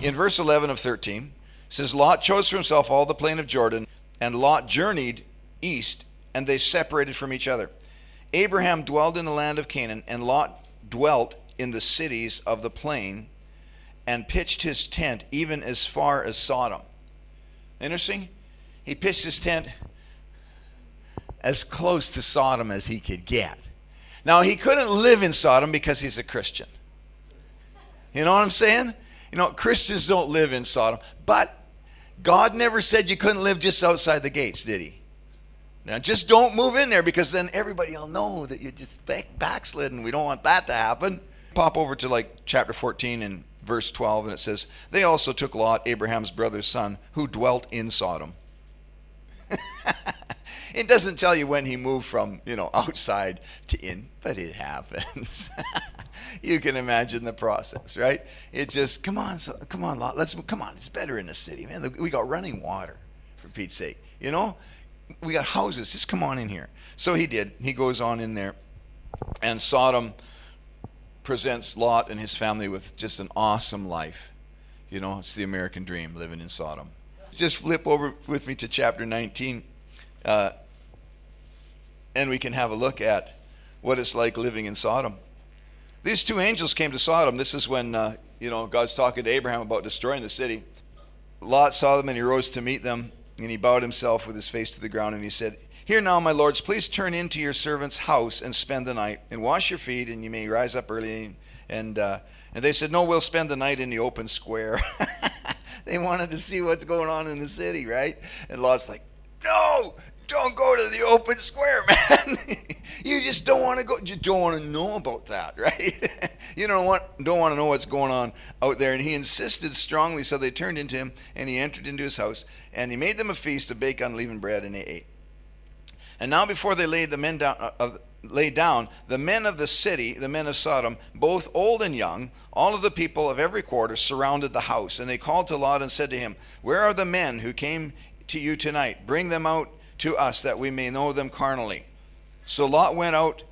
in verse 11 of 13, it says, Lot chose for himself all the plain of Jordan, and Lot journeyed east, and they separated from each other. Abraham dwelled in the land of Canaan, and Lot dwelt in the cities of the plain, and pitched his tent even as far as Sodom. Interesting? He pitched his tent as close to Sodom as he could get. Now, he couldn't live in Sodom because he's a Christian. You know what I'm saying? You know, Christians don't live in Sodom. But God never said you couldn't live just outside the gates, did he? Now, just don't move in there, because then everybody will know that you're just backslidden. We don't want that to happen. Pop over to like chapter 14 and verse 12, and it says, they also took Lot, Abraham's brother's son, who dwelt in Sodom. It doesn't tell you when he moved from, outside to in, but it happens. You can imagine the process, right? It just, come on, Lot, come on, it's better in the city, man. We got running water, for Pete's sake. We got houses, just come on in here. So he did. He goes on in there, and Sodom presents Lot and his family with just an awesome life. It's the American dream, living in Sodom. Just flip over with me to chapter 19, and we can have a look at what it's like living in Sodom. These two angels came to Sodom. This is when, God's talking to Abraham about destroying the city. Lot saw them, and he rose to meet them, and he bowed himself with his face to the ground, and he said, here now, my lords, please turn into your servant's house and spend the night, and wash your feet, and you may rise up early. And they said, no, we'll spend the night in the open square. They wanted to see what's going on in the city, right? And Lot's like, no, don't go to the open square, man. You just don't want to go. You don't want to know about that, right? You don't want to know what's going on out there. And he insisted strongly, so they turned into him, and he entered into his house, and he made them a feast of baked unleavened bread, and they ate. And now before they laid down, the men of the city, the men of Sodom, both old and young, all of the people of every quarter, surrounded the house. And they called to Lot and said to him, where are the men who came to you tonight? Bring them out to us, that we may know them carnally. So Lot went out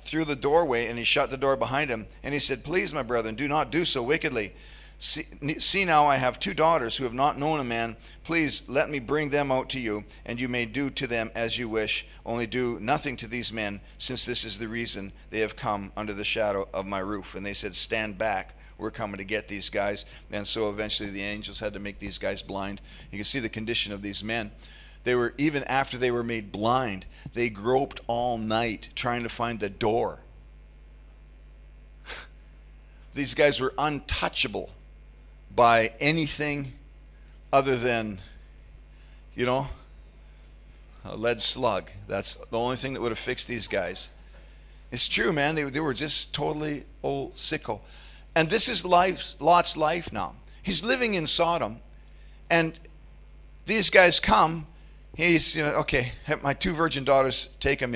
through the doorway, and he shut the door behind him. And he said, please, my brethren, do not do so wickedly. See now, I have two daughters who have not known a man. Please let me bring them out to you, and you may do to them as you wish. Only do nothing to these men, since this is the reason they have come under the shadow of my roof. And they said, stand back. We're coming to get these guys. And so eventually the angels had to make these guys blind. You can see the condition of these men. They were, even after they were made blind, they groped all night trying to find the door. These guys were untouchable by anything other than, a lead slug. That's the only thing that would have fixed these guys. It's true, man. They were just totally old sicko. And this is Lot's life now. He's living in Sodom, and these guys come. He's, okay, have my two virgin daughters take him,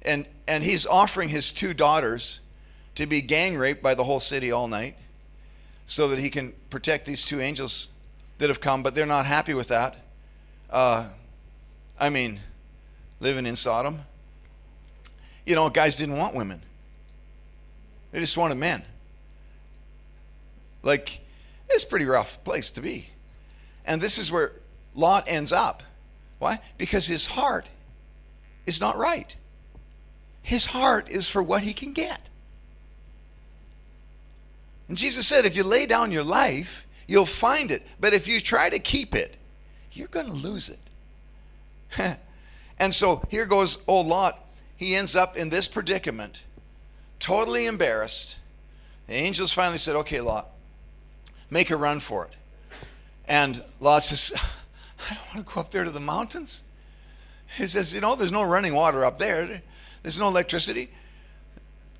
and he's offering his two daughters to be gang raped by the whole city all night, so that he can protect these two angels that have come, but they're not happy with that. Living in Sodom. Guys didn't want women. They just wanted men. It's a pretty rough place to be. And this is where Lot ends up. Why? Because his heart is not right. His heart is for what he can get. And Jesus said, if you lay down your life, you'll find it. But if you try to keep it, you're going to lose it. And so here goes old Lot. He ends up in this predicament, totally embarrassed. The angels finally said, okay, Lot, make a run for it. And Lot says, I don't want to go up there to the mountains. He says, there's no running water up there. There's no electricity,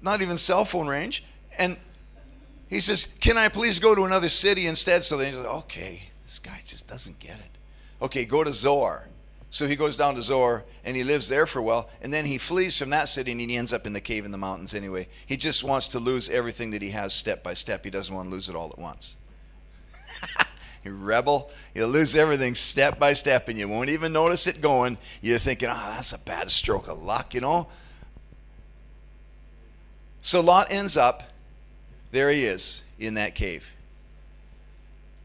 not even cell phone range. And he says, can I please go to another city instead? So the angel says, okay, this guy just doesn't get it. Okay, go to Zoar. So he goes down to Zoar, and he lives there for a while, and then he flees from that city, and he ends up in the cave in the mountains anyway. He just wants to lose everything that he has step by step. He doesn't want to lose it all at once. You rebel, you'll lose everything step by step, and you won't even notice it going. You're thinking, that's a bad stroke of luck, So Lot ends up, there he is, in that cave.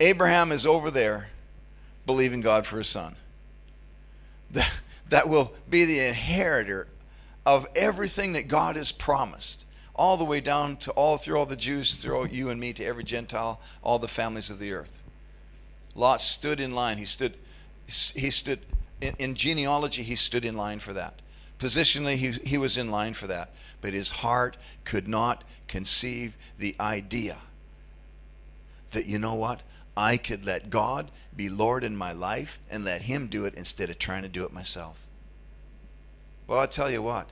Abraham is over there believing God for his son. That will be the inheritor of everything that God has promised, all the way down to through all the Jews, through you and me, to every Gentile, all the families of the earth. Lot stood in line. He stood in genealogy. He stood in line for that. Positionally, he was in line for that. But his heart could not conceive the idea that, you know what, I could let God be Lord in my life and let him do it instead of trying to do it myself. Well, I'll tell you what,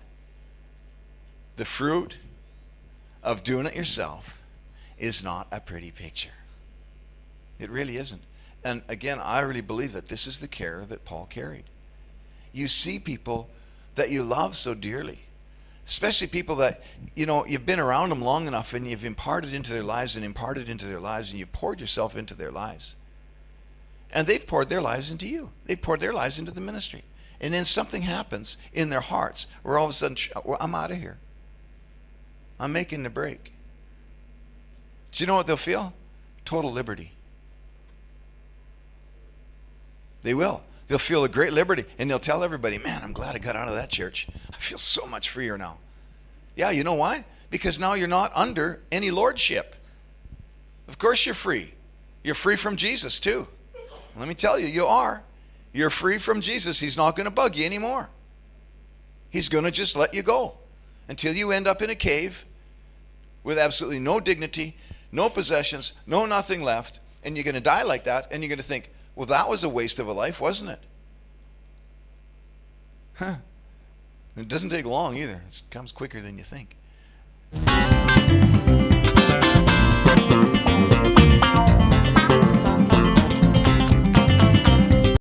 the fruit of doing it yourself is not a pretty picture. It really isn't. And again, I really believe that this is the care that Paul carried. You see people that you love so dearly, especially people that, you know, you've been around them long enough and you've imparted into their lives and you've poured yourself into their lives. And they've poured their lives into you. They've poured their lives into the ministry. And then something happens in their hearts where all of a sudden, well, I'm out of here. I'm making the break. Do you know what they'll feel? Total liberty. They will. They'll feel a great liberty, and they'll tell everybody, man, I'm glad I got out of that church. I feel so much freer now. Yeah, you know why? Because now you're not under any lordship. Of course you're free. You're free from Jesus too. Let me tell you, you are. You're free from Jesus. He's not going to bug you anymore. He's going to just let you go until you end up in a cave with absolutely no dignity, no possessions, no nothing left, and you're going to die like that, and you're going to think, well, that was a waste of a life, wasn't it? Huh. It doesn't take long either. It comes quicker than you think.